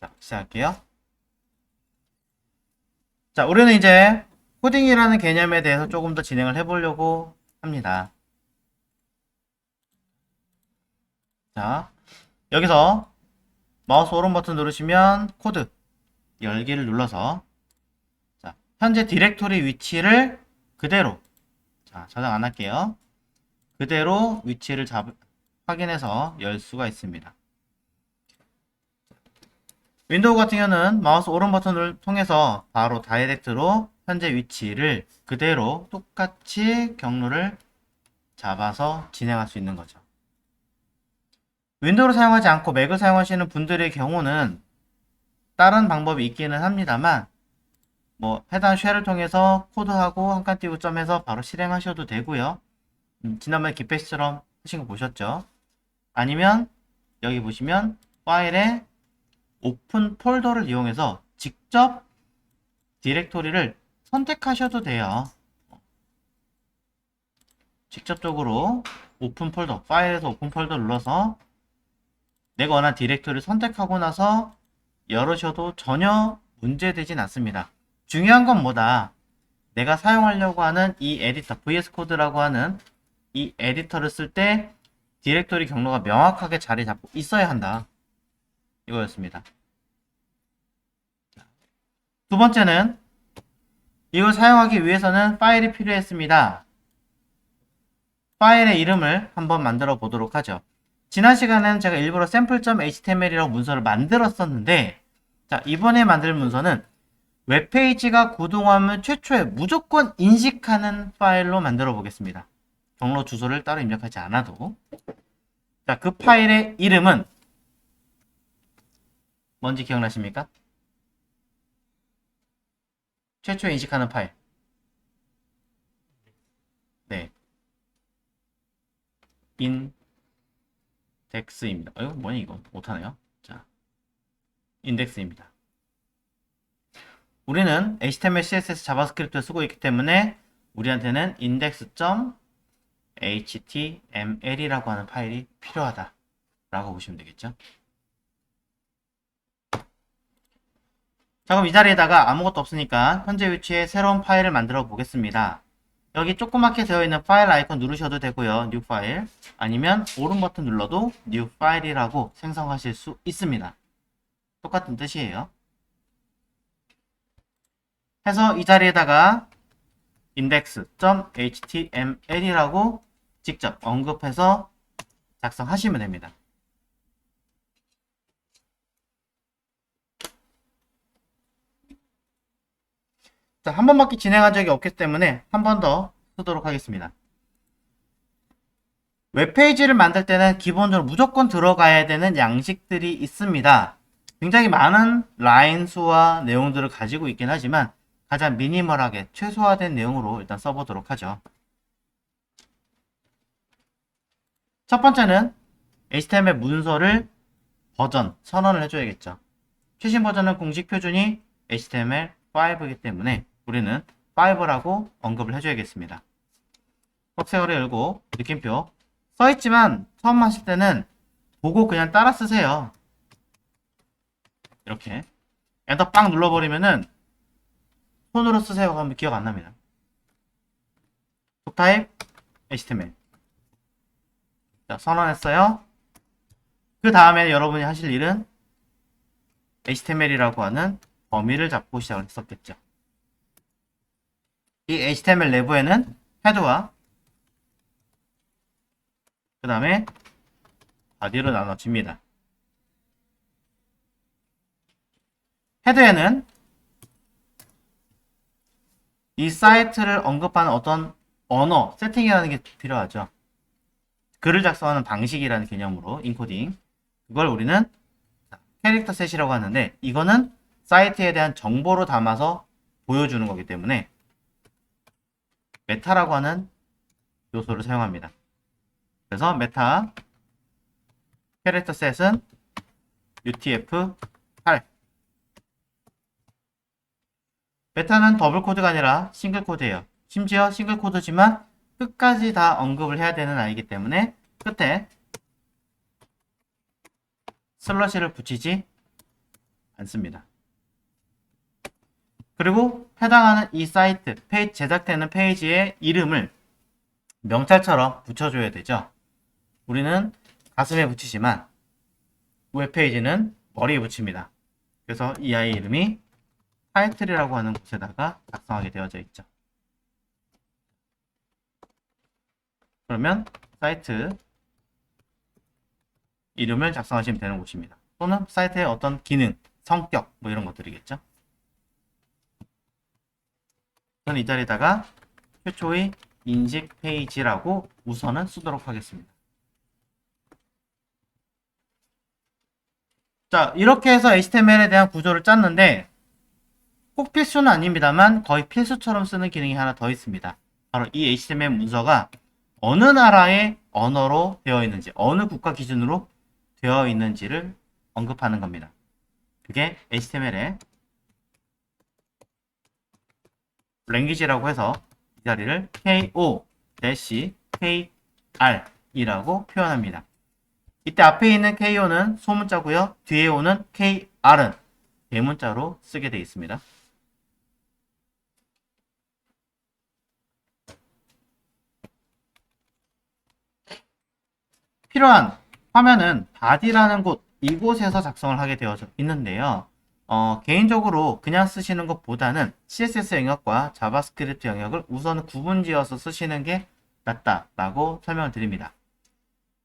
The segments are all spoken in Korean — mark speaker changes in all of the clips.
Speaker 1: 자, 시작할게요. 자, 우리는 이제 코딩이라는 개념에 대해서 조금 더 진행을 해보려고 합니다. 자, 여기서 마우스 오른 버튼 누르시면 코드 열기를 눌러서 자, 현재 디렉토리 위치를 그대로 자, 저장 안 할게요. 그대로 위치를 확인해서 열 수가 있습니다. 윈도우 같은 경우는 마우스 오른 버튼을 통해서 바로 다이렉트로 현재 위치를 그대로 똑같이 경로를 잡아서 진행할 수 있는 거죠. 윈도우를 사용하지 않고 맥을 사용하시는 분들의 경우는 다른 방법이 있기는 합니다만 뭐 해당 쉘을 통해서 코드하고 한 칸 띄고 점해서 바로 실행하셔도 되고요. 지난번에 기패시처럼 하신 거 보셨죠? 아니면 여기 보시면 파일에 오픈 폴더를 이용해서 직접 디렉토리를 선택하셔도 돼요. 직접적으로 오픈 폴더, 파일에서 오픈 폴더 눌러서 내가 원하는 디렉토리를 선택하고 나서 열으셔도 전혀 문제되진 않습니다. 중요한 건 뭐다? 내가 사용하려고 하는 이 에디터, VS 코드라고 하는 이 에디터를 쓸 때 디렉토리 경로가 명확하게 자리 잡고 있어야 한다. 이거였습니다. 두 번째는 이걸 사용하기 위해서는 파일이 필요했습니다. 파일의 이름을 한번 만들어 보도록 하죠. 지난 시간에는 제가 일부러 sample.html이라고 문서를 만들었었는데 자, 이번에 만들 문서는 웹페이지가 구동하면 최초에 무조건 인식하는 파일로 만들어 보겠습니다. 경로 주소를 따로 입력하지 않아도 자, 그 파일의 이름은 뭔지 기억나십니까? 최초에 인식하는 파일. 네. 인덱스입니다. 뭐니 이거? 못하네요. 자, 인덱스입니다. 우리는 HTML, CSS, 자바스크립트를 쓰고 있기 때문에 우리한테는 index.html이라고 하는 파일이 필요하다 라고 보시면 되겠죠. 자, 그럼 이 자리에다가 아무것도 없으니까 현재 위치에 새로운 파일을 만들어 보겠습니다. 여기 조그맣게 되어 있는 파일 아이콘 누르셔도 되고요. 뉴 파일 아니면 오른 버튼 눌러도 뉴 파일이라고 생성하실 수 있습니다. 똑같은 뜻이에요. 해서 이 자리에다가 index.html이라고 직접 언급해서 작성하시면 됩니다. 자, 한 번밖에 진행한 적이 없기 때문에 한 번 더 쓰도록 하겠습니다. 웹페이지를 만들 때는 기본적으로 무조건 들어가야 되는 양식들이 있습니다. 굉장히 많은 라인 수와 내용들을 가지고 있긴 하지만 가장 미니멀하게 최소화된 내용으로 일단 써보도록 하죠. 첫 번째는 HTML 문서를 버전 선언을 해줘야겠죠. 최신 버전은 공식 표준이 HTML5이기 때문에 우리는 5라고 언급을 해줘야겠습니다. 꺽쇠어를 열고 느낌표 써있지만 처음 하실 때는 보고 그냥 따라 쓰세요. 이렇게 엔터 빵 눌러버리면은 손으로 쓰세요 하면 기억 안 납니다. 북타입 HTML 자, 선언했어요. 그 다음에 여러분이 하실 일은 HTML이라고 하는 범위를 잡고 시작을 했었겠죠. 이 HTML 내부에는 헤드와 그 다음에 바디로 나눠집니다. 헤드에는 이 사이트를 언급하는 어떤 언어, 세팅이라는 게 필요하죠. 글을 작성하는 방식이라는 개념으로 인코딩 그걸 우리는 캐릭터 셋이라고 하는데 이거는 사이트에 대한 정보로 담아서 보여주는 거기 때문에 메타라고 하는 요소를 사용합니다. 그래서 메타 캐릭터 셋은 UTF-8 메타는 더블 코드가 아니라 싱글 코드예요. 심지어 싱글 코드지만 끝까지 다 언급을 해야 되는 아이기 때문에 끝에 슬러시를 붙이지 않습니다. 그리고 해당하는 이 사이트, 제작되는 페이지의 이름을 명찰처럼 붙여줘야 되죠. 우리는 가슴에 붙이지만 웹페이지는 머리에 붙입니다. 그래서 이 아이 이름이 타이틀이라고 하는 곳에다가 작성하게 되어져 있죠. 그러면 사이트 이름을 작성하시면 되는 곳입니다. 또는 사이트의 어떤 기능, 성격 뭐 이런 것들이겠죠. 저는 이 자리에다가 최초의 인식 페이지라고 우선은 쓰도록 하겠습니다. 자, 이렇게 해서 HTML에 대한 구조를 짰는데 꼭 필수는 아닙니다만 거의 필수처럼 쓰는 기능이 하나 더 있습니다. 바로 이 HTML 문서가 어느 나라의 언어로 되어 있는지, 어느 국가 기준으로 되어 있는지를 언급하는 겁니다. 그게 HTML의 랭귀지라고 해서 이 자리를 KO-KR이라고 표현합니다. 이때 앞에 있는 KO는 소문자고요. 뒤에 오는 KR은 대문자로 쓰게 되어 있습니다. 필요한 화면은 body라는 곳, 이곳에서 작성을 하게 되어져 있는데요. 개인적으로 그냥 쓰시는 것보다는 CSS 영역과 자바스크립트 영역을 우선 구분지어서 쓰시는 게 낫다라고 설명을 드립니다.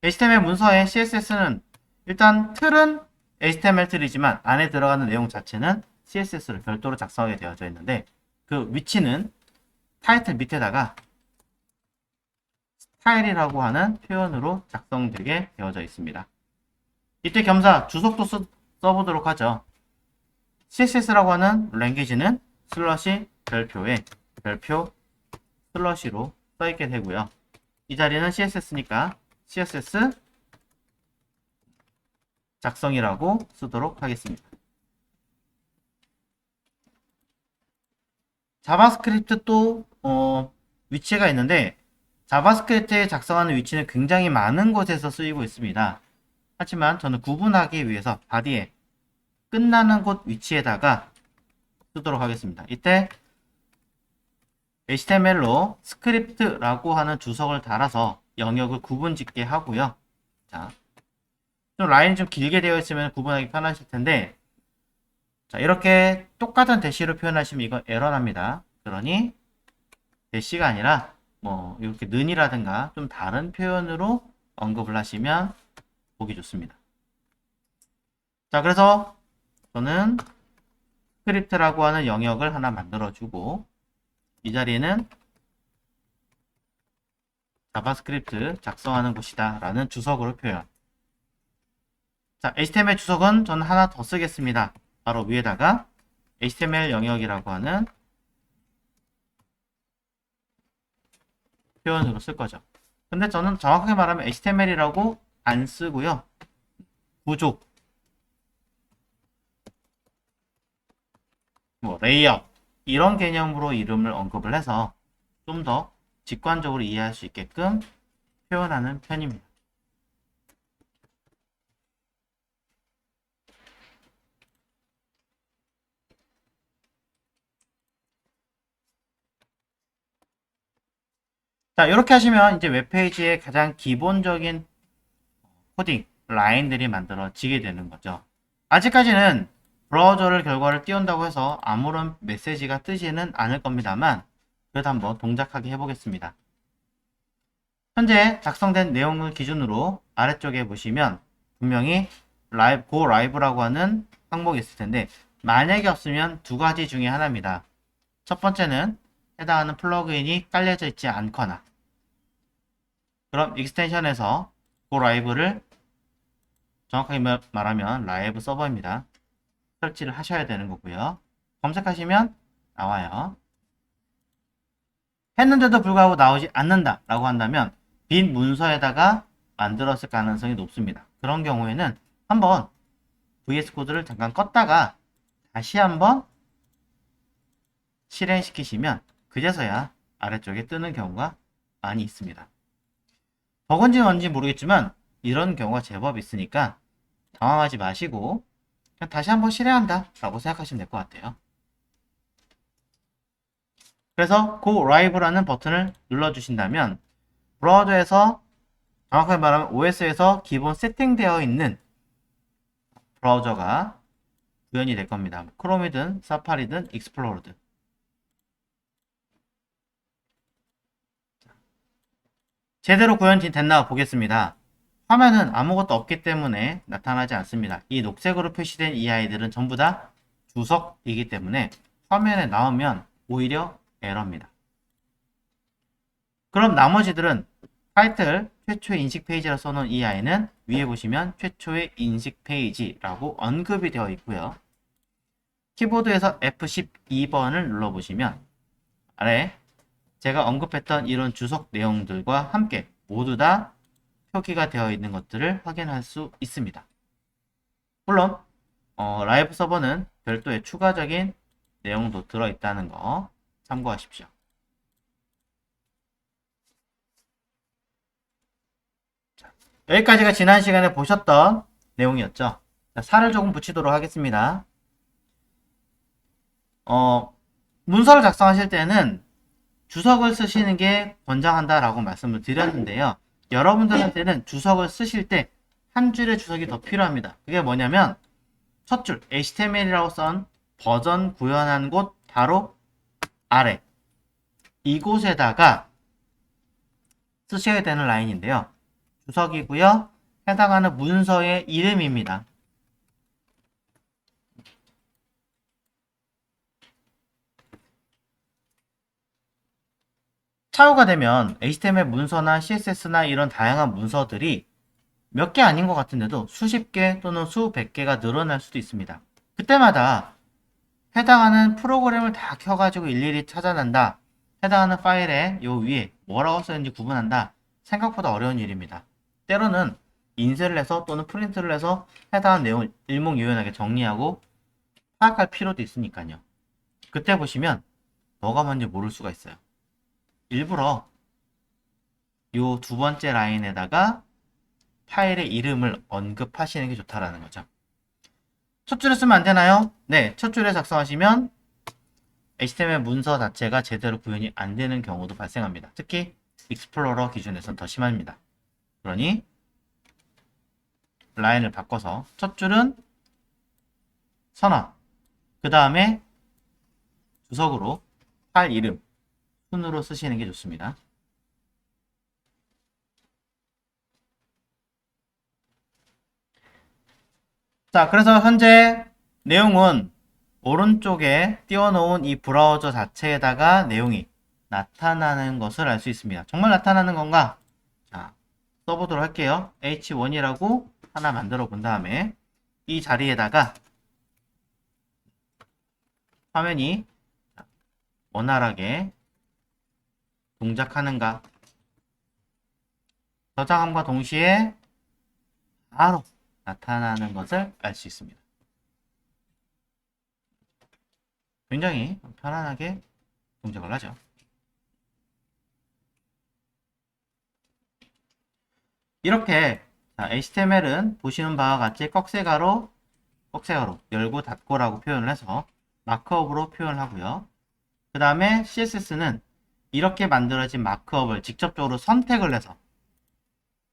Speaker 1: HTML 문서의 CSS는 일단 틀은 HTML 틀이지만 안에 들어가는 내용 자체는 CSS를 별도로 작성하게 되어져 있는데 그 위치는 타이틀 밑에다가 스타일이라고 하는 표현으로 작성되게 되어져 있습니다. 이때 겸사 주석도 써보도록 하죠. CSS라고 하는 랭귀지는 슬러시 별표에 별표 슬러시로 써있게 되고요. 이 자리는 CSS니까 CSS 작성이라고 쓰도록 하겠습니다. 자바스크립트 또 위치가 있는데 자바스크립트에 작성하는 위치는 굉장히 많은 곳에서 쓰이고 있습니다. 하지만 저는 구분하기 위해서 바디에 끝나는 곳 위치에다가 쓰도록 하겠습니다. 이때 HTML로 스크립트라고 하는 주석을 달아서 영역을 구분 짓게 하고요. 자, 좀 라인이 좀 길게 되어 있으면 구분하기 편하실 텐데 자, 이렇게 똑같은 대시로 표현하시면 이거 에러 납니다. 그러니 대시가 아니라 뭐 이렇게 는이라든가 좀 다른 표현으로 언급을 하시면 보기 좋습니다. 자, 그래서 저는 스크립트라고 하는 영역을 하나 만들어주고 이 자리에는 자바스크립트 작성하는 곳이다 라는 주석으로 표현. 자, HTML 주석은 저는 하나 더 쓰겠습니다. 바로 위에다가 HTML 영역이라고 하는 표현으로 쓸 거죠. 근데 저는 정확하게 말하면 HTML이라고 안 쓰고요. 구조, 뭐 레이아웃 이런 개념으로 이름을 언급을 해서 좀 더 직관적으로 이해할 수 있게끔 표현하는 편입니다. 자, 이렇게 하시면 이제 웹페이지의 가장 기본적인 코딩, 라인들이 만들어지게 되는 거죠. 아직까지는 브라우저를 결과를 띄운다고 해서 아무런 메시지가 뜨지는 않을 겁니다만 그래도 한번 동작하게 해보겠습니다. 현재 작성된 내용을 기준으로 아래쪽에 보시면 분명히 고 라이브라고 하는 항목이 있을 텐데 만약에 없으면 두 가지 중에 하나입니다. 첫 번째는 해당하는 플러그인이 깔려져 있지 않거나 그럼 익스텐션에서 고 라이브를 정확하게 말하면 라이브 서버입니다. 설치를 하셔야 되는 거고요. 검색하시면 나와요. 했는데도 불구하고 나오지 않는다 라고 한다면 빈 문서에다가 만들었을 가능성이 높습니다. 그런 경우에는 한번 VS 코드를 잠깐 껐다가 다시 한번 실행시키시면 그제서야 아래쪽에 뜨는 경우가 많이 있습니다. 버그인지 뭔지 모르겠지만 이런 경우가 제법 있으니까 당황하지 마시고 그냥 다시 한번 실행한다 라고 생각하시면 될 것 같아요. 그래서 Go Live라는 버튼을 눌러주신다면 브라우저에서, 정확하게 말하면 OS에서 기본 세팅되어 있는 브라우저가 구현이 될 겁니다. 크롬이든 사파리든 익스플로러든. 제대로 구현이 됐나 보겠습니다. 화면은 아무것도 없기 때문에 나타나지 않습니다. 이 녹색으로 표시된 이 아이들은 전부 다 주석이기 때문에 화면에 나오면 오히려 에러입니다. 그럼 나머지들은 타이틀 최초의 인식 페이지라 써놓은 이 아이는 위에 보시면 최초의 인식 페이지라고 언급이 되어 있고요. 키보드에서 F12번을 눌러보시면 아래 제가 언급했던 이런 주석 내용들과 함께 모두 다 표기가 되어 있는 것들을 확인할 수 있습니다. 물론 라이브 서버는 별도의 추가적인 내용도 들어있다는 거 참고하십시오. 여기까지가 지난 시간에 보셨던 내용이었죠. 자, 살을 조금 붙이도록 하겠습니다. 문서를 작성하실 때는 주석을 쓰시는 게 권장한다라고 말씀을 드렸는데요. 여러분들한테는 주석을 쓰실 때 한 줄의 주석이 더 필요합니다. 그게 뭐냐면 첫 줄 HTML이라고 쓴 버전 구현한 곳 바로 아래 이곳에다가 쓰셔야 되는 라인인데요. 주석이고요. 해당하는 문서의 이름입니다. 차후가 되면 HTML 문서나 CSS나 이런 다양한 문서들이 몇 개 아닌 것 같은데도 수십 개 또는 수백 개가 늘어날 수도 있습니다. 그때마다 해당하는 프로그램을 다 켜가지고 일일이 찾아낸다. 해당하는 파일에 요 위에 뭐라고 써있는지 구분한다. 생각보다 어려운 일입니다. 때로는 인쇄를 해서 또는 프린트를 해서 해당하는 내용을 일목요연하게 정리하고 파악할 필요도 있으니까요. 그때 보시면 뭐가 뭔지 모를 수가 있어요. 일부러 요 두 번째 라인에다가 파일의 이름을 언급하시는 게 좋다라는 거죠. 첫 줄에 쓰면 안 되나요? 네, 첫 줄에 작성하시면 HTML 문서 자체가 제대로 구현이 안 되는 경우도 발생합니다. 특히 익스플로러 기준에서는 더 심합니다. 그러니 라인을 바꿔서 첫 줄은 선언, 그 다음에 주석으로 파일 이름 순으로 쓰시는 게 좋습니다. 자, 그래서 현재 내용은 오른쪽에 띄워놓은 이 브라우저 자체에다가 내용이 나타나는 것을 알 수 있습니다. 정말 나타나는 건가? 자, 써보도록 할게요. H1이라고 하나 만들어 본 다음에 이 자리에다가 화면이 원활하게 동작하는가 저장함과 동시에 바로 나타나는 것을 알 수 있습니다. 굉장히 편안하게 동작을 하죠. 이렇게 HTML은 보시는 바와 같이 꺽쇠가로 열고 닫고라고 표현을 해서 마크업으로 표현을 하고요. 그 다음에 CSS는 이렇게 만들어진 마크업을 직접적으로 선택을 해서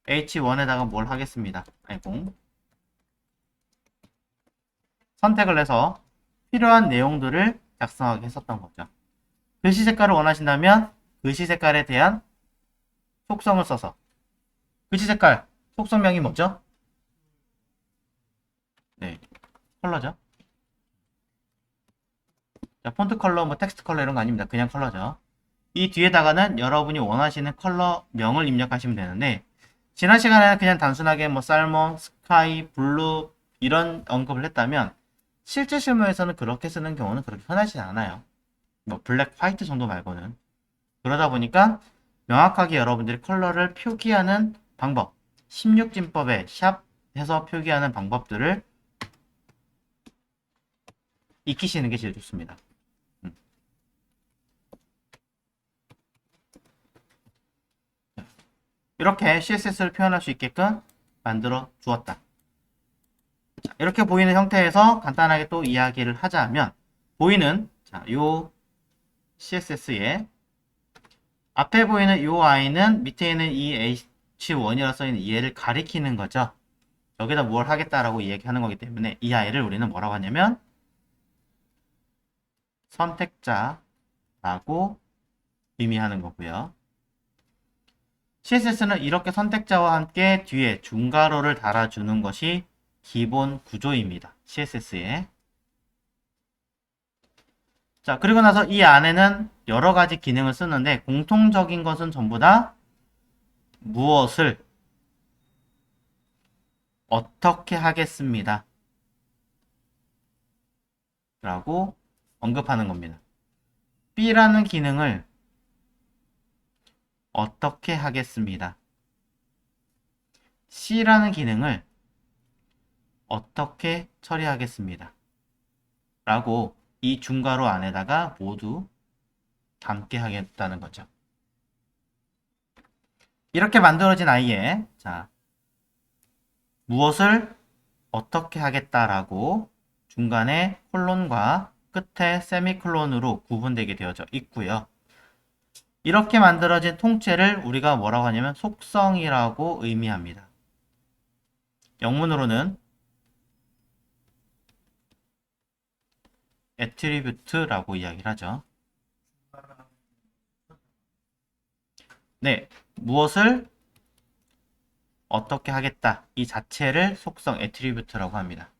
Speaker 1: H1에다가 뭘 하겠습니다. 아이고. 선택을 해서 필요한 내용들을 작성하게 했었던 거죠. 글씨 색깔을 원하신다면 글씨 색깔에 대한 속성을 써서 글씨 색깔 속성명이 뭐죠? 네, 컬러죠. 자, 폰트 컬러, 뭐 텍스트 컬러 이런 거 아닙니다. 그냥 컬러죠. 이 뒤에다가는 여러분이 원하시는 컬러명을 입력하시면 되는데 지난 시간에는 그냥 단순하게 뭐 살몬, 스카이, 블루 이런 언급을 했다면 실제 실무에서는 그렇게 쓰는 경우는 그렇게 흔하지 않아요. 뭐 블랙, 화이트 정도 말고는. 그러다 보니까 명확하게 여러분들이 컬러를 표기하는 방법 16진법에 샵 해서 표기하는 방법들을 익히시는 게 제일 좋습니다. 이렇게 CSS를 표현할 수 있게끔 만들어 주었다. 자, 이렇게 보이는 형태에서 간단하게 또 이야기를 하자면, 보이는, 자, 요 CSS에 앞에 보이는 요 i는 밑에 있는 이 h1이라 써있는 이 애를 가리키는 거죠. 여기다 뭘 하겠다라고 이야기하는 거기 때문에 이 i를 우리는 뭐라고 하냐면 선택자라고 의미하는 거고요. CSS는 이렇게 선택자와 함께 뒤에 중괄호를 달아주는 것이 기본 구조입니다. CSS에. 자, 그리고 나서 이 안에는 여러 가지 기능을 쓰는데 공통적인 것은 전부 다 무엇을 어떻게 하겠습니다. 라고 언급하는 겁니다. B라는 기능을 어떻게 하겠습니다. C라는 기능을 어떻게 처리하겠습니다. 라고 이 중괄호 안에다가 모두 담게 하겠다는 거죠. 이렇게 만들어진 i에 자, 무엇을 어떻게 하겠다라고 중간에 콜론과 끝에 세미콜론으로 구분되게 되어져 있고요. 이렇게 만들어진 통째를 우리가 뭐라고 하냐면 속성이라고 의미합니다. 영문으로는 attribute라고 이야기를 하죠. 네, 무엇을 어떻게 하겠다 이 자체를 속성 attribute라고 합니다.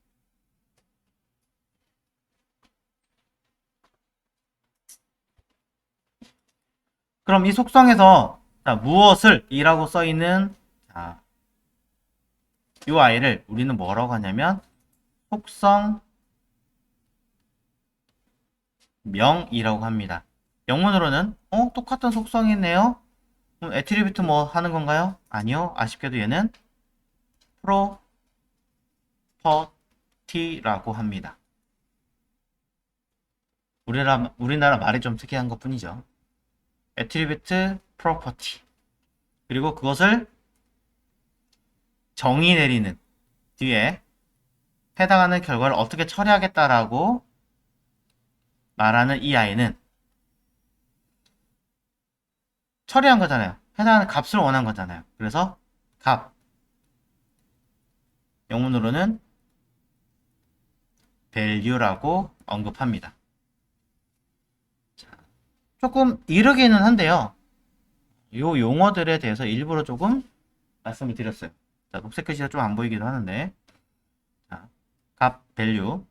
Speaker 1: 그럼 이 속성에서 자, 무엇을 이라고 써있는 자, 이 i를 우리는 뭐라고 하냐면 속성 명이라고 합니다. 영문으로는 똑같은 속성이네요. 그럼 attribute 뭐 하는 건가요? 아니요. 아쉽게도 얘는 property라고 합니다. 우리나라 말이 좀 특이한 것 뿐이죠. attribute property. 그리고 그것을 정의 내리는 뒤에 해당하는 결과를 어떻게 처리하겠다라고 말하는 이 i는 처리한 거잖아요. 해당하는 값을 원한 거잖아요. 그래서 값 영문으로는 value라고 언급합니다. 자, 조금 이르기는 한데요. 이 용어들에 대해서 일부러 조금 말씀을 드렸어요. 자, 녹색 글씨가 좀 안 보이기도 하는데 자, 값 value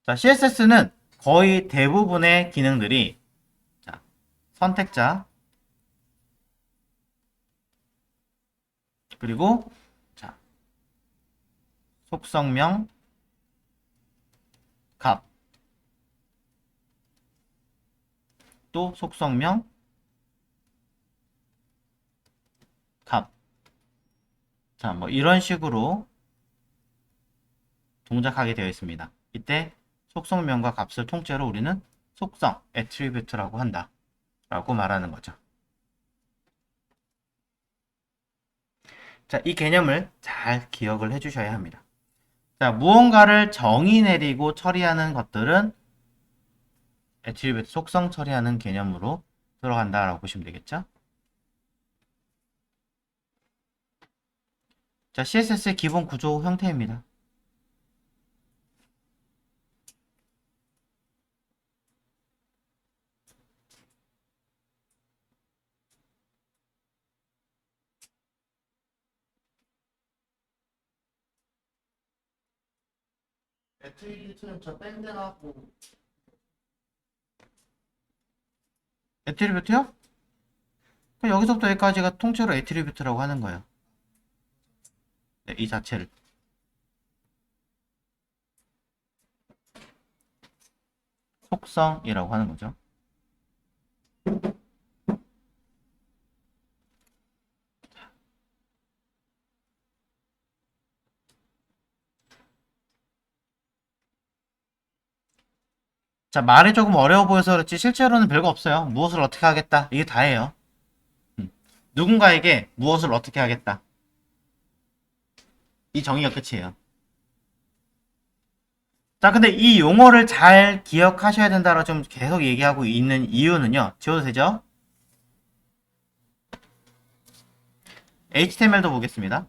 Speaker 1: 자, CSS는 거의 대부분의 기능들이 자, 선택자 그리고 자, 속성명 값 또 속성명 값 자, 뭐 이런 식으로 동작하게 되어 있습니다. 이때 속성명과 값을 통째로 우리는 속성, attribute라고 한다. 라고 말하는 거죠. 자, 이 개념을 잘 기억을 해주셔야 합니다. 자, 무언가를 정의 내리고 처리하는 것들은 attribute 속성 처리하는 개념으로 들어간다라고 보시면 되겠죠. 자, CSS의 기본 구조 형태입니다. 애트리뷰트는 저 밴드하고 애트리뷰트요? 그럼 여기서부터 여기까지가 통째로 애트리뷰트라고 하는 거예요. 네, 이 자체를. 속성이라고 하는 거죠. 자, 말이 조금 어려워 보여서 그렇지 실제로는 별거 없어요. 무엇을 어떻게 하겠다. 이게 다예요. 누군가에게 무엇을 어떻게 하겠다. 이 정의가 끝이에요. 자, 근데 이 용어를 잘 기억하셔야 된다라고 좀 계속 얘기하고 있는 이유는요. 지워도 되죠? HTML도 보겠습니다.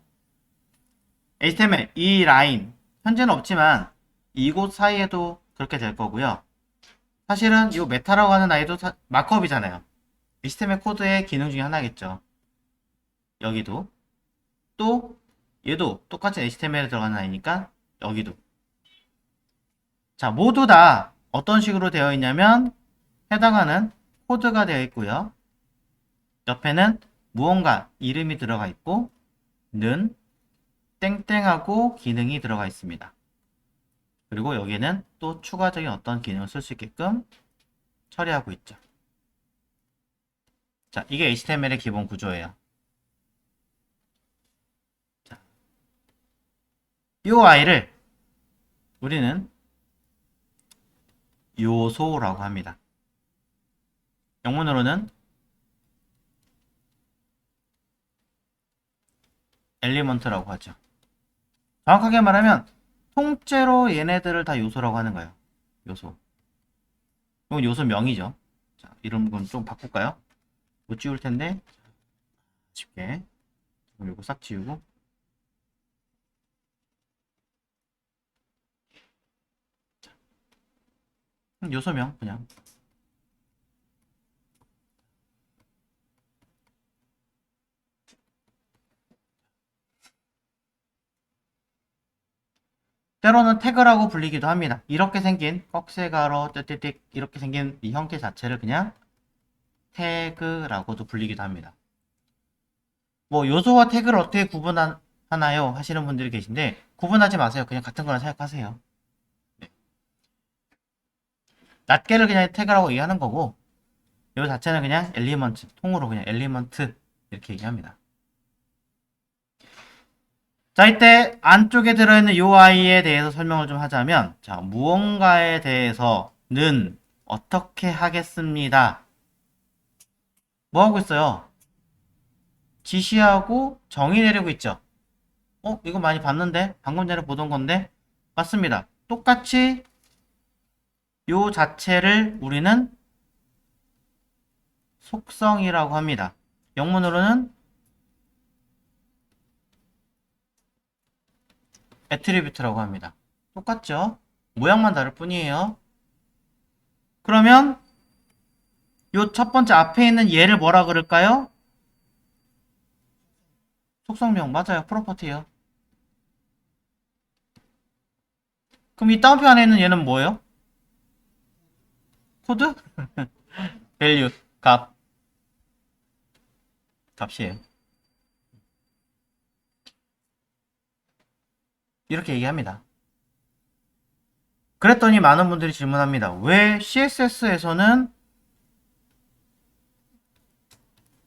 Speaker 1: HTML, 이 라인, 현재는 없지만 이곳 사이에도 그렇게 될 거고요. 사실은 이 메타라고 하는 아이도 마크업이잖아요. HTML 코드의 기능 중에 하나겠죠. 여기도. 또 얘도 똑같이 HTML에 들어가는 아이니까 여기도. 자, 모두 다 어떤 식으로 되어 있냐면 해당하는 코드가 되어 있고요. 옆에는 무언가 이름이 들어가 있고 는 땡땡하고 기능이 들어가 있습니다. 그리고 여기는 또 추가적인 어떤 기능을 쓸 수 있게끔 처리하고 있죠. 자, 이게 HTML의 기본 구조예요. 자, 이 아이를 우리는 요소라고 합니다. 영문으로는 엘리먼트라고 하죠. 정확하게 말하면 통째로 얘네들을 다 요소라고 하는 거예요. 요소. 이건 요소명이죠. 자, 이름은 좀 바꿀까요? 못 지울 텐데 쉽게 이거 싹 지우고 요소명 그냥 때로는 태그라고 불리기도 합니다. 이렇게 생긴 꺽쇠가로 띠띠띠 이렇게 생긴 이 형태 자체를 그냥 태그라고도 불리기도 합니다. 뭐 요소와 태그를 어떻게 구분하나요? 하시는 분들이 계신데 구분하지 마세요. 그냥 같은 거라 생각하세요. 네. 낱개를 그냥 태그라고 얘기하는 거고 요 자체는 그냥 엘리먼트, 통으로 그냥 엘리먼트 이렇게 얘기합니다. 자, 이때 안쪽에 들어있는 요 아이에 대해서 설명을 좀 하자면 자, 무언가에 대해서는 어떻게 하겠습니다. 뭐 하고 있어요? 지시하고 정의 내리고 있죠. 이거 많이 봤는데? 방금 전에 보던 건데? 맞습니다. 똑같이 요 자체를 우리는 속성이라고 합니다. 영문으로는 애트리뷰트라고 합니다. 똑같죠? 모양만 다를 뿐이에요. 그러면 요 첫 번째 앞에 있는 얘를 뭐라 그럴까요? 속성명 맞아요. 프로퍼티예요. 그럼 이 다운표 안에 있는 얘는 뭐예요? 코드? 밸류 값 값이에요. 이렇게 얘기합니다. 그랬더니 많은 분들이 질문합니다. 왜 CSS에서는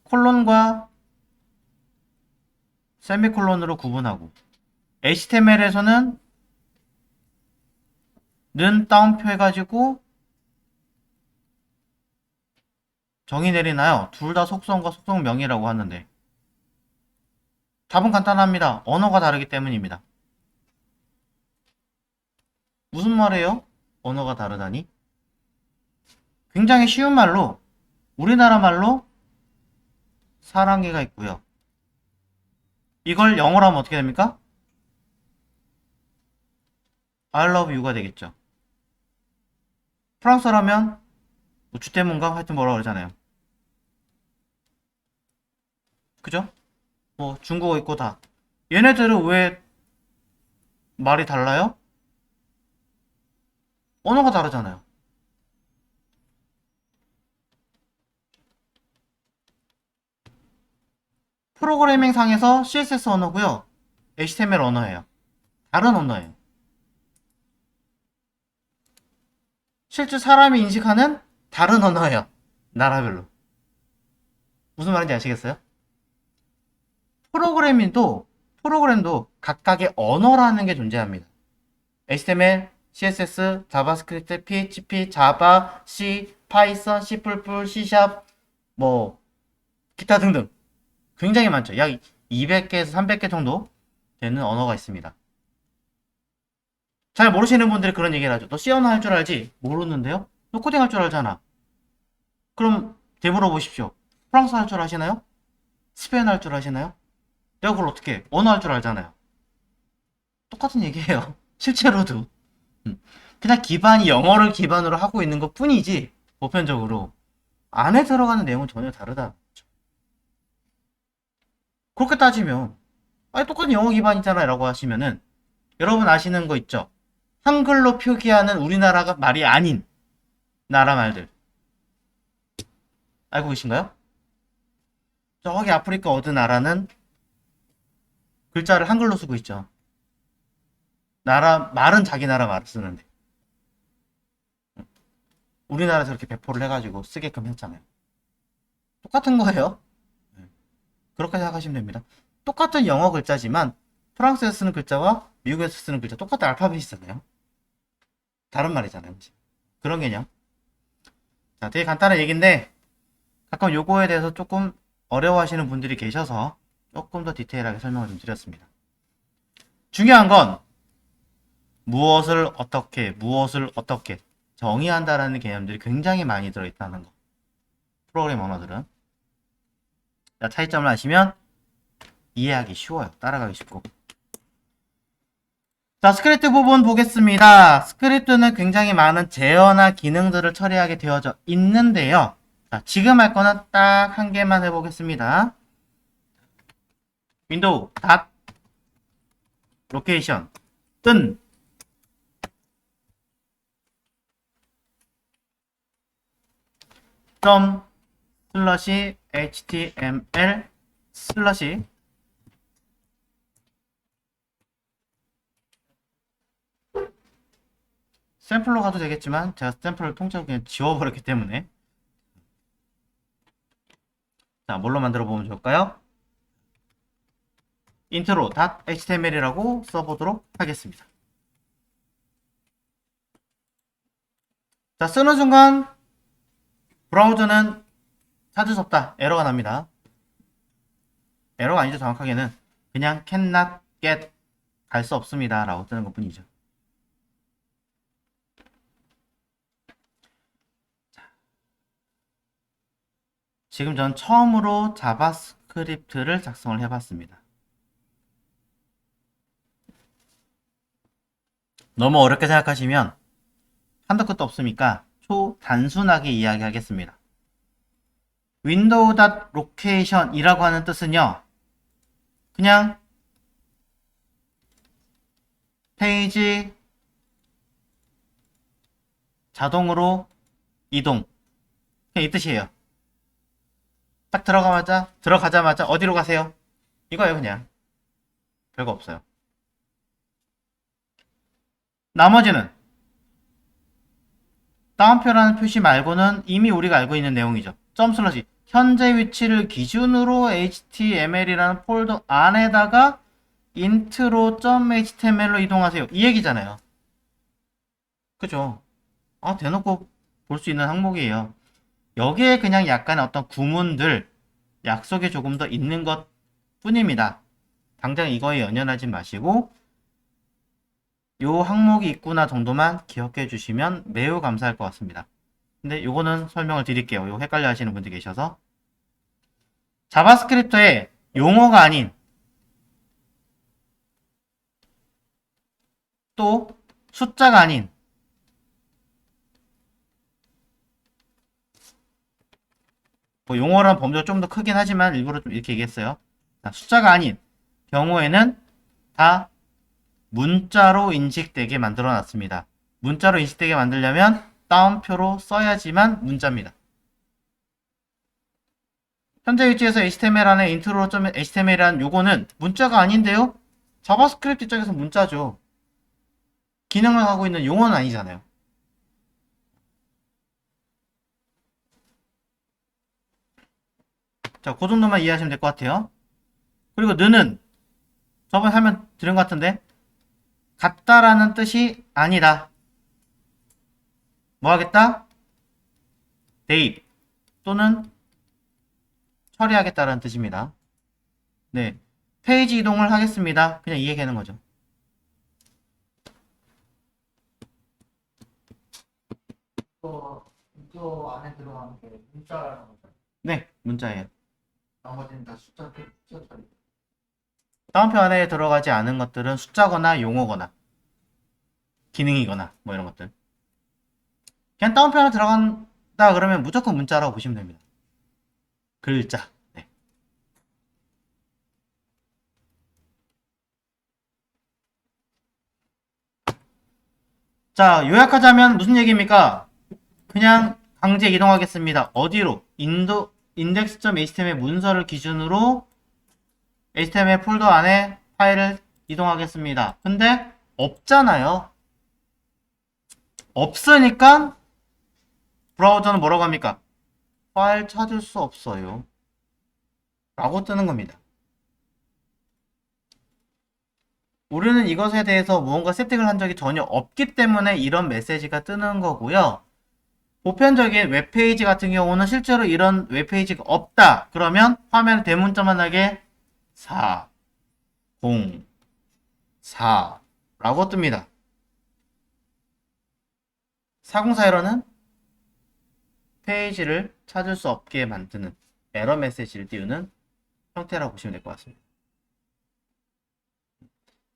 Speaker 1: 콜론과 세미콜론으로 구분하고 HTML에서는 는 따옴표 해가지고 정의 내리나요? 둘 다 속성과 속성명이라고 하는데 답은 간단합니다. 언어가 다르기 때문입니다. 무슨 말이에요? 언어가 다르다니? 굉장히 쉬운 말로 우리나라 말로 사랑해가 있고요. 이걸 영어로 하면 어떻게 됩니까? I love you가 되겠죠. 프랑스어라면 뭐 주테문가 하여튼 뭐라 그러잖아요. 그죠? 뭐 중국어 있고 다. 얘네들은 왜 말이 달라요? 언어가 다르잖아요. 프로그래밍 상에서 CSS 언어고요. HTML 언어예요. 다른 언어예요. 실제 사람이 인식하는 다른 언어예요. 나라별로. 무슨 말인지 아시겠어요? 프로그램도 각각의 언어라는 게 존재합니다. HTML, CSS, 자바스크립트, PHP, 자바, C, 파이썬, C++, C#, 뭐 기타 등등. 굉장히 많죠. 약 200개에서 300개 정도 되는 언어가 있습니다. 잘 모르시는 분들이 그런 얘기를 하죠. 너 C언어 할 줄 알지? 모르는데요? 너 코딩 할 줄 알잖아. 그럼 되물어 보십시오. 프랑스 할 줄 아시나요? 스페인 할 줄 아시나요? 내가 그걸 어떻게 해? 언어 할 줄 알잖아요. 똑같은 얘기예요. 실제로도. 그냥 기반이 영어를 기반으로 하고 있는 것 뿐이지, 보편적으로. 안에 들어가는 내용은 전혀 다르다. 그렇게 따지면, 아니, 똑같은 영어 기반이잖아. 라고 하시면은, 여러분 아시는 거 있죠? 한글로 표기하는 우리나라가 말이 아닌 나라 말들. 알고 계신가요? 저기 아프리카 어느 나라는 글자를 한글로 쓰고 있죠. 말은 자기 나라 말을 쓰는데. 우리나라에서 이렇게 배포를 해가지고 쓰게끔 했잖아요. 똑같은 거예요. 그렇게 생각하시면 됩니다. 똑같은 영어 글자지만 프랑스에서 쓰는 글자와 미국에서 쓰는 글자 똑같은 알파벳이잖아요. 다른 말이잖아요. 그런 개념. 자, 되게 간단한 얘기인데 가끔 요거에 대해서 조금 어려워하시는 분들이 계셔서 조금 더 디테일하게 설명을 좀 드렸습니다. 중요한 건 무엇을 어떻게 정의한다라는 개념들이 굉장히 많이 들어있다는 거. 프로그램 언어들은. 자, 차이점을 아시면 이해하기 쉬워요. 따라가기 쉽고. 자, 스크립트 부분 보겠습니다. 스크립트는 굉장히 많은 제어나 기능들을 처리하게 되어져 있는데요. 자, 지금 할 거는 딱 한 개만 해보겠습니다. 윈도우 닷 로케이션 뜬 점 슬러시 html 슬러시 샘플로 가도 되겠지만 제가 샘플을 통째로 그냥 지워버렸기 때문에 자, 뭘로 만들어 보면 좋을까요? intro.html이라고 써보도록 하겠습니다. 자, 쓰는 순간 브라우저는 찾을 수 없다. 에러가 납니다. 에러가 아니죠. 정확하게는 그냥 cannot get 갈 수 없습니다. 라고 뜨는 것 뿐이죠. 지금 전 처음으로 자바스크립트를 작성을 해봤습니다. 너무 어렵게 생각하시면 한도 끝도 없으니까 초단순하게 이야기하겠습니다. window.location이라고 하는 뜻은요. 그냥 페이지 자동으로 이동. 그냥 이 뜻이에요. 딱 들어가자마자 어디로 가세요? 이거예요, 그냥. 별거 없어요. 나머지는 따옴표라는 표시 말고는 이미 우리가 알고 있는 내용이죠. 점 슬러시 현재 위치를 기준으로 html이라는 폴더 안에다가 intro.html로 이동하세요. 이 얘기잖아요. 그죠? 아, 대놓고 볼 수 있는 항목이에요. 여기에 그냥 약간의 어떤 구문들, 약속이 조금 더 있는 것 뿐입니다. 당장 이거에 연연하지 마시고 요 항목이 있구나 정도만 기억해 주시면 매우 감사할 것 같습니다. 근데 요거는 설명을 드릴게요. 요 헷갈려 하시는 분들 계셔서. 자바스크립트의 용어가 아닌 또 숫자가 아닌 뭐 용어란 범위가 좀 더 크긴 하지만 일부러 좀 이렇게 얘기했어요. 숫자가 아닌 경우에는 다 문자로 인식되게 만들어 놨습니다. 문자로 인식되게 만들려면 따옴표로 써야지만 문자입니다. 현재 위치에서 HTML 안에 intro.html이라는 요거는 문자가 아닌데요? 자바스크립트 입장에서 문자죠. 기능을 하고 있는 용어는 아니잖아요. 자, 그 정도만 이해하시면 될 것 같아요. 그리고 느는 저번에 설명 드린 것 같은데 같다라는 뜻이 아니다. 뭐 하겠다? 대입 또는 처리하겠다라는 뜻입니다. 네. 페이지 이동을 하겠습니다. 그냥 이 얘기하는 거죠.
Speaker 2: 저 안에 들어가는 게 문자라는 거죠.
Speaker 1: 네, 문자예요.
Speaker 2: 나머지는 다 숫자 처리.
Speaker 1: 다운표 안에 들어가지 않은 것들은 숫자거나 용어거나 기능이거나 뭐 이런 것들. 그냥 다운표 안에 들어간다 그러면 무조건 문자라고 보시면 됩니다. 글자. 네. 자, 요약하자면 무슨 얘기입니까? 그냥 강제 이동하겠습니다. 어디로? index.html 문서를 기준으로 HTML 폴더 안에 파일을 이동하겠습니다. 근데 없잖아요. 없으니까 브라우저는 뭐라고 합니까? 파일 찾을 수 없어요. 라고 뜨는 겁니다. 우리는 이것에 대해서 무언가 세팅을 한 적이 전혀 없기 때문에 이런 메시지가 뜨는 거고요. 보편적인 웹페이지 같은 경우는 실제로 이런 웹페이지가 없다. 그러면 화면에 대문자만하게 4, 0, 4 라고 뜹니다. 404 에러는 페이지를 찾을 수 없게 만드는 에러 메시지를 띄우는 형태라고 보시면 될 것 같습니다.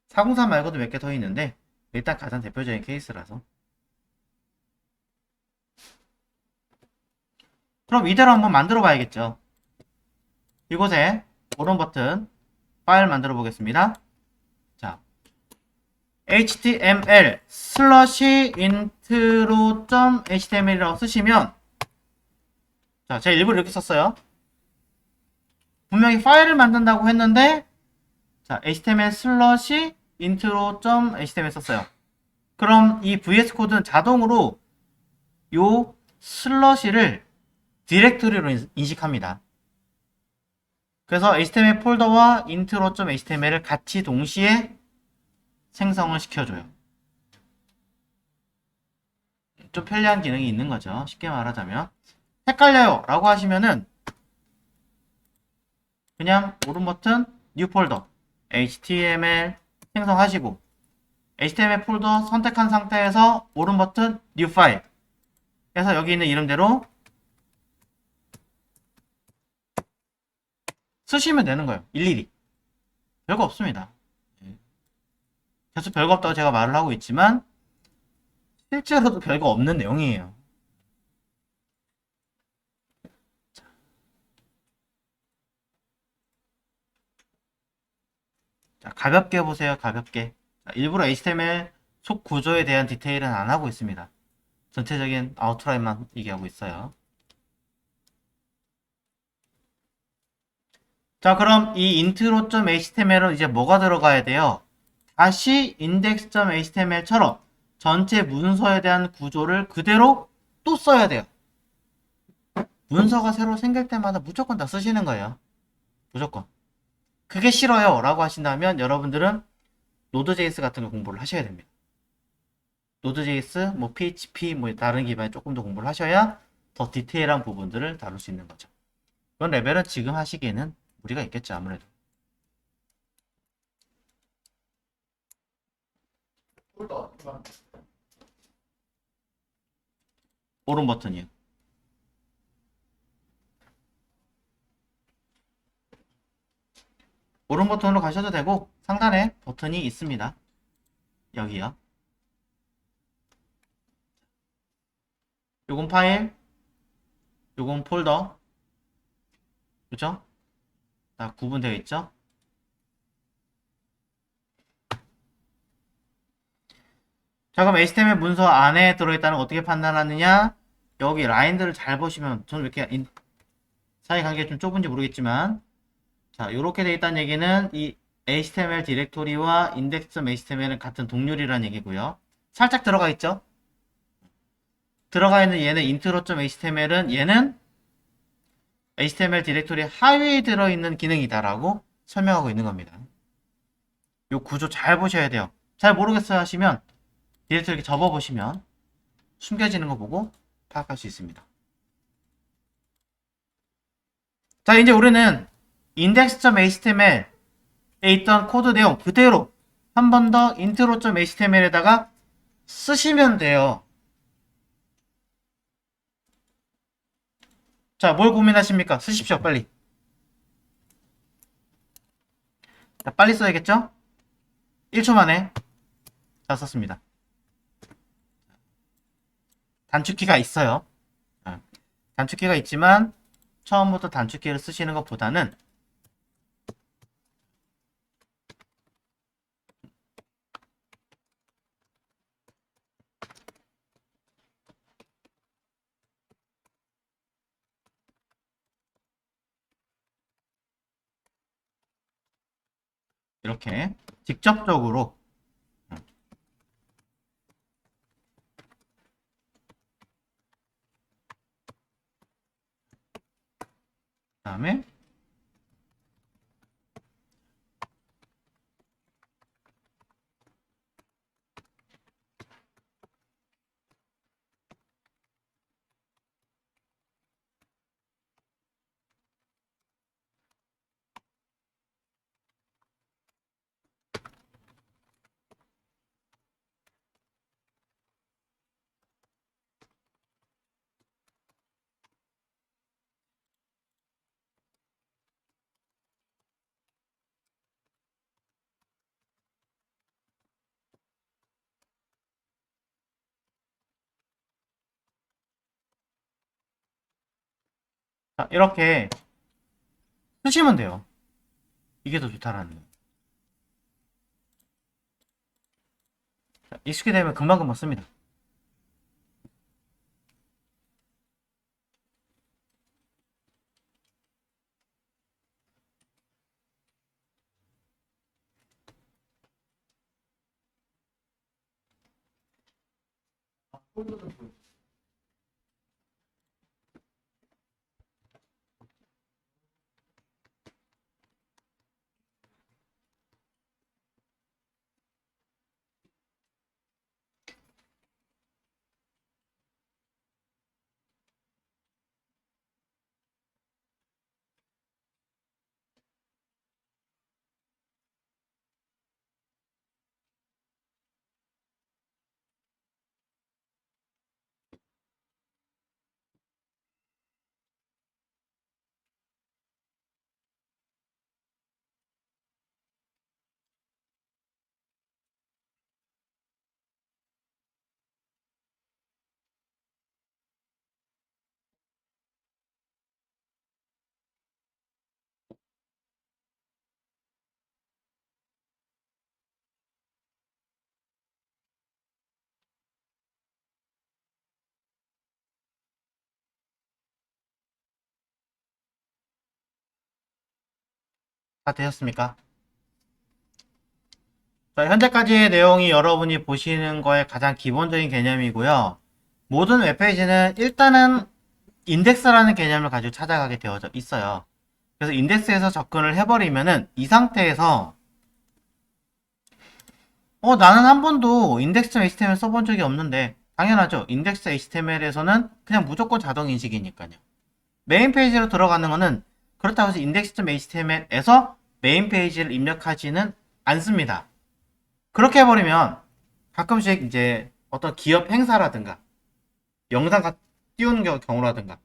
Speaker 1: 404 말고도 몇 개 더 있는데 일단 가장 대표적인 케이스라서. 그럼 이대로 한번 만들어 봐야겠죠. 이곳에 오른 버튼 파일 만들어 보겠습니다. 자, html intro.html이라고 쓰시면, 자, 제가 일부러 이렇게 썼어요. 분명히 파일을 만든다고 했는데, 자, html intro.html 썼어요. 그럼 이 vs 코드는 자동으로 요 슬러시를 디렉토리로 인식합니다. 그래서 html 폴더와 intro.html을 같이 동시에 생성을 시켜줘요. 좀 편리한 기능이 있는 거죠. 쉽게 말하자면. 헷갈려요 라고 하시면은 그냥 오른 버튼 뉴 폴더 html 생성하시고 html 폴더 선택한 상태에서 오른 버튼 뉴 파일 해서 여기 있는 이름대로 쓰시면 되는 거예요. 일일이. 별거 없습니다. 계속 별거 없다고 제가 말을 하고 있지만 실제로도 별거 없는 내용이에요. 자, 가볍게 보세요. 가볍게. 자, 일부러 HTML 속 구조에 대한 디테일은 안 하고 있습니다. 전체적인 아웃라인만 얘기하고 있어요. 자, 그럼 이 intro.html은 이제 뭐가 들어가야 돼요? 다시 index.html처럼 전체 문서에 대한 구조를 그대로 또 써야 돼요. 문서가 새로 생길 때마다 무조건 다 쓰시는 거예요. 무조건. 그게 싫어요 라고 하신다면 여러분들은 노드.js 같은 거 공부를 하셔야 됩니다. 노드.js, 뭐 PHP, 뭐 다른 기반에 조금 더 공부를 하셔야 더 디테일한 부분들을 다룰 수 있는 거죠. 그런 레벨은 지금 하시기에는 무리가 있겠죠, 아무래도. 오른 버튼이요. 오른 버튼으로 가셔도 되고 상단에 버튼이 있습니다. 여기요. 요건 파일, 요건 폴더, 그죠? 다 구분되어 있죠? 자, 그럼 HTML 문서 안에 들어있다는 걸 어떻게 판단하느냐? 여기 라인들을 잘 보시면, 저는 왜 이렇게 사이 관계가 좀 좁은지 모르겠지만, 자, 요렇게 되어 있다는 얘기는 이 HTML 디렉토리와 index.html은 같은 동률이라는 얘기고요. 살짝 들어가 있죠? 들어가 있는 얘는 intro.html은 얘는 HTML 디렉토리 하위에 들어있는 기능이다라고 설명하고 있는 겁니다. 요 구조 잘 보셔야 돼요. 잘 모르겠어요 하시면 디렉토리 이렇게 접어보시면 숨겨지는 거 보고 파악할 수 있습니다. 자, 이제 우리는 index.html에 있던 코드 내용 그대로 한 번 더 intro.html에다가 쓰시면 돼요. 자, 뭘 고민하십니까? 쓰십시오, 빨리. 자, 빨리 써야겠죠? 1초 만에 다 썼습니다. 단축키가 있어요. 단축키가 있지만 처음부터 단축키를 쓰시는 것보다는 이렇게 직접적으로 그다음에 자, 이렇게 쓰시면 돼요. 이게 더 좋다라는 거예요. 자, 익숙해되면 금방금방 씁니다.
Speaker 2: 폴더도 보여.
Speaker 1: 다 되셨습니까? 자, 현재까지의 내용이 여러분이 보시는 거의 가장 기본적인 개념이고요. 모든 웹페이지는 일단은 인덱스라는 개념을 가지고 찾아가게 되어져 있어요. 그래서 인덱스에서 접근을 해버리면은 이 상태에서 나는 한 번도 index.html 써본 적이 없는데 당연하죠. index.html에서는 그냥 무조건 자동 인식이니까요. 메인 페이지로 들어가는 거는 그렇다고 해서 index.html에서 메인 페이지를 입력하지는 않습니다. 그렇게 해버리면 가끔씩 이제 어떤 기업 행사라든가 영상 띄우는 경우라든가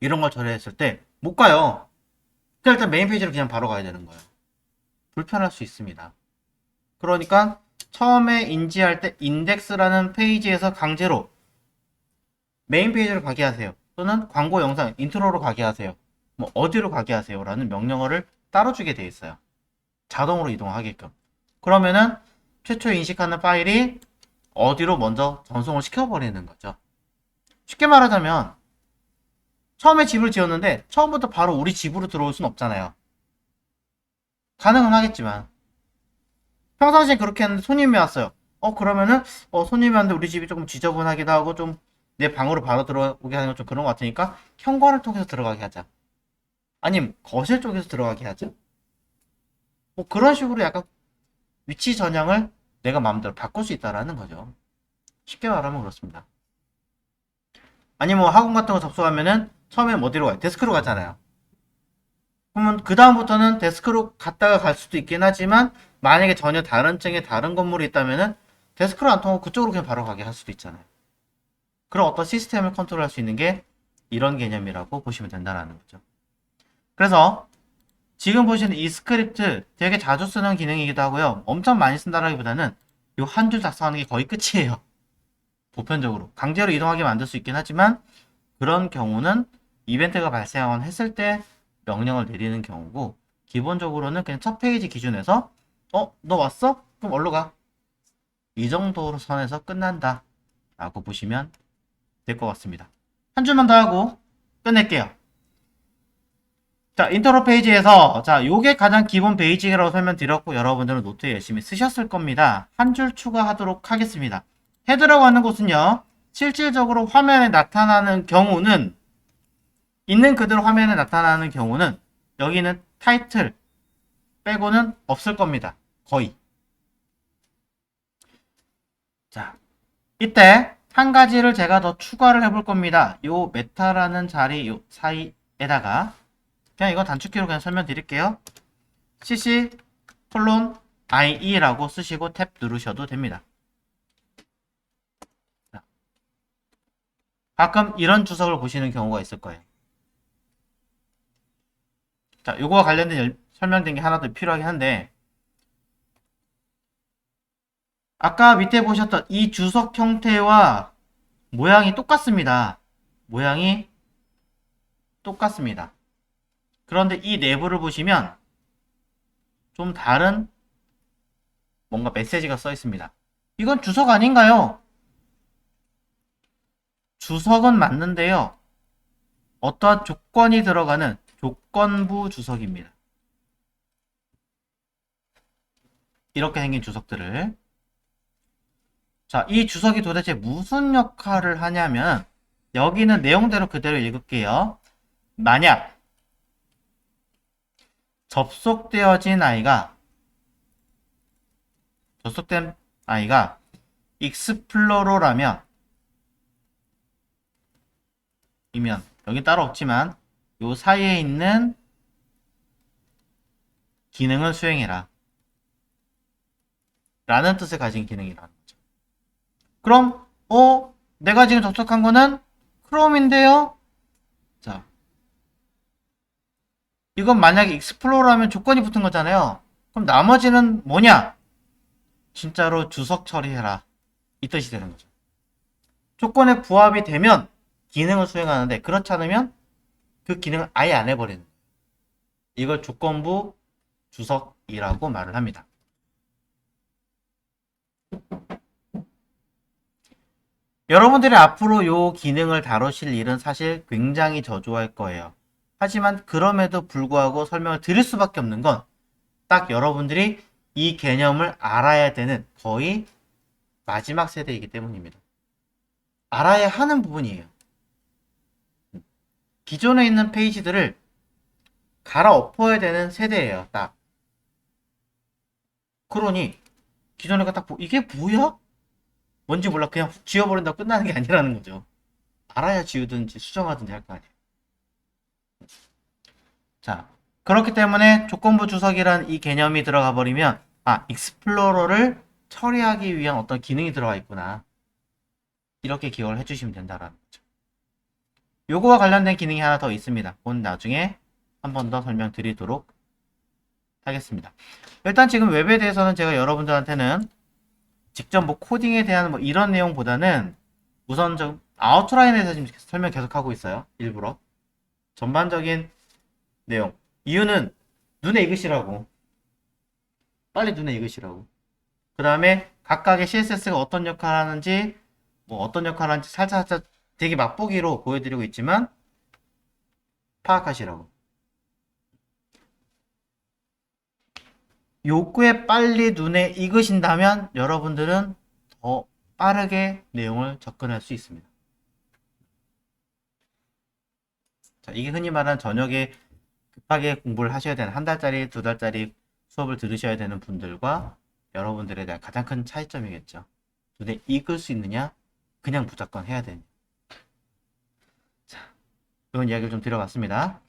Speaker 1: 이런 걸 처리했을 때 못 가요. 그냥 일단 메인 페이지로 그냥 바로 가야 되는 거예요. 불편할 수 있습니다. 그러니까 처음에 인지할 때 인덱스라는 페이지에서 강제로 메인 페이지로 가게 하세요. 또는 광고 영상 인트로로 가게 하세요. 뭐 어디로 가게 하세요 라는 명령어를 따로 주게 되어 있어요. 자동으로 이동하게끔. 그러면은 최초 인식하는 파일이 어디로 먼저 전송을 시켜버리는 거죠. 쉽게 말하자면 처음에 집을 지었는데 처음부터 바로 우리 집으로 들어올 순 없잖아요. 가능은 하겠지만 평상시에 그렇게 했는데 손님이 왔어요. 그러면은 손님이 왔는데 우리 집이 조금 지저분하기도 하고 좀 내 방으로 바로 들어오게 하는 건 좀 그런 것 같으니까 현관을 통해서 들어가게 하자. 아니면 거실 쪽에서 들어가게 하자. 뭐 그런 식으로 약간 위치 전향을 내가 마음대로 바꿀 수 있다라는 거죠. 쉽게 말하면 그렇습니다. 아니면 뭐 학원 같은 거 접속하면은 처음에 어디로 가요? 데스크로 가잖아요. 그러면 그 다음부터는 데스크로 갔다가 갈 수도 있긴 하지만 만약에 전혀 다른 층에 다른 건물이 있다면은 데스크로 안 통하고 그쪽으로 그냥 바로 가게 할 수도 있잖아요. 그런 어떤 시스템을 컨트롤할 수 있는 게 이런 개념이라고 보시면 된다는 거죠. 그래서 지금 보시는 이 스크립트 되게 자주 쓰는 기능이기도 하고요. 엄청 많이 쓴다라기보다는 이 한 줄 작성하는 게 거의 끝이에요. 보편적으로. 강제로 이동하게 만들 수 있긴 하지만 그런 경우는 이벤트가 발생했을 때 명령을 내리는 경우고 기본적으로는 그냥 첫 페이지 기준에서 너 왔어? 그럼 얼른 가. 이 정도로 선에서 끝난다 라고 보시면 될 것 같습니다. 한 줄만 더 하고 끝낼게요. 자, 인트로 페이지에서 요게 가장 기본 베이직이라고 설명드렸고 여러분들은 노트에 열심히 쓰셨을 겁니다. 한 줄 추가하도록 하겠습니다. 헤드라고 하는 곳은요. 실질적으로 화면에 나타나는 경우는 있는 그대로 화면에 나타나는 경우는 여기는 타이틀 빼고는 없을 겁니다. 거의. 자, 이때 한 가지를 제가 더 추가를 해볼 겁니다. 요 메타라는 자리 요 사이에다가 그냥 이거 단축키로 그냥 설명드릴게요. cc 콜론 IE라고 쓰시고 탭 누르셔도 됩니다. 가끔 이런 주석을 보시는 경우가 있을 거예요. 자, 요거와 관련된 설명된 게 하나 더 필요하긴 한데 아까 밑에 보셨던 이 주석 형태와 모양이 똑같습니다. 모양이 똑같습니다. 그런데 이 내부를 보시면 좀 다른 뭔가 메시지가 써 있습니다. 이건 주석 아닌가요? 주석은 맞는데요. 어떠한 조건이 들어가는 조건부 주석입니다. 이렇게 생긴 주석들을 자, 이 주석이 도대체 무슨 역할을 하냐면 여기는 내용대로 그대로 읽을게요. 만약 접속된 아이가 익스플로러라면 여기 따로 없지만 요 사이에 있는 기능을 수행해라 라는 뜻을 가진 기능이라는 거죠. 그럼 내가 지금 접속한 거는 크롬인데요. 자, 이건 만약에 익스플로러라면 조건이 붙은 거잖아요. 그럼 나머지는 뭐냐? 진짜로 주석 처리해라 이 뜻이 되는 거죠. 조건에 부합이 되면 기능을 수행하는데 그렇지 않으면 그 기능을 아예 안 해버리는 거예요. 이걸 조건부 주석이라고 말을 합니다. 여러분들이 앞으로 이 기능을 다루실 일은 사실 굉장히 저조할 거예요. 하지만 그럼에도 불구하고 설명을 드릴 수밖에 없는 건 딱 여러분들이 이 개념을 알아야 되는 거의 마지막 세대이기 때문입니다. 알아야 하는 부분이에요. 기존에 있는 페이지들을 갈아엎어야 되는 세대예요. 딱. 그러니 기존에 딱 이게 뭐야? 뭔지 몰라 그냥 훅 지워버린다고 끝나는 게 아니라는 거죠. 알아야 지우든지 수정하든지 할 거 아니에요. 자, 그렇기 때문에 조건부 주석이란 이 개념이 들어가 버리면 익스플로러를 처리하기 위한 어떤 기능이 들어가 있구나. 이렇게 기억을 해주시면 된다라는 거죠. 요거와 관련된 기능이 하나 더 있습니다. 그건 나중에 한 번 더 설명드리도록 하겠습니다. 일단 지금 웹에 대해서는 제가 여러분들한테는 직접 뭐 코딩에 대한 뭐 이런 내용보다는 우선 좀 아웃라인에서 지금 설명 계속하고 있어요. 일부러. 전반적인 내용. 이유는 눈에 익으시라고. 빨리 눈에 익으시라고. 그 다음에 각각의 CSS가 어떤 역할을 하는지 뭐 어떤 역할을 하는지 살짝 되게 맛보기로 보여드리고 있지만 파악하시라고. 요구에 빨리 눈에 익으신다면 여러분들은 더 빠르게 내용을 접근할 수 있습니다. 자, 이게 흔히 말하는 저녁에 급하게 공부를 하셔야 되는 한 달짜리, 두 달짜리 수업을 들으셔야 되는 분들과 여러분들에 대한 가장 큰 차이점이겠죠. 눈에 익을 수 있느냐? 그냥 무조건 해야 되냐. 자, 이런 이야기를 좀 드려봤습니다.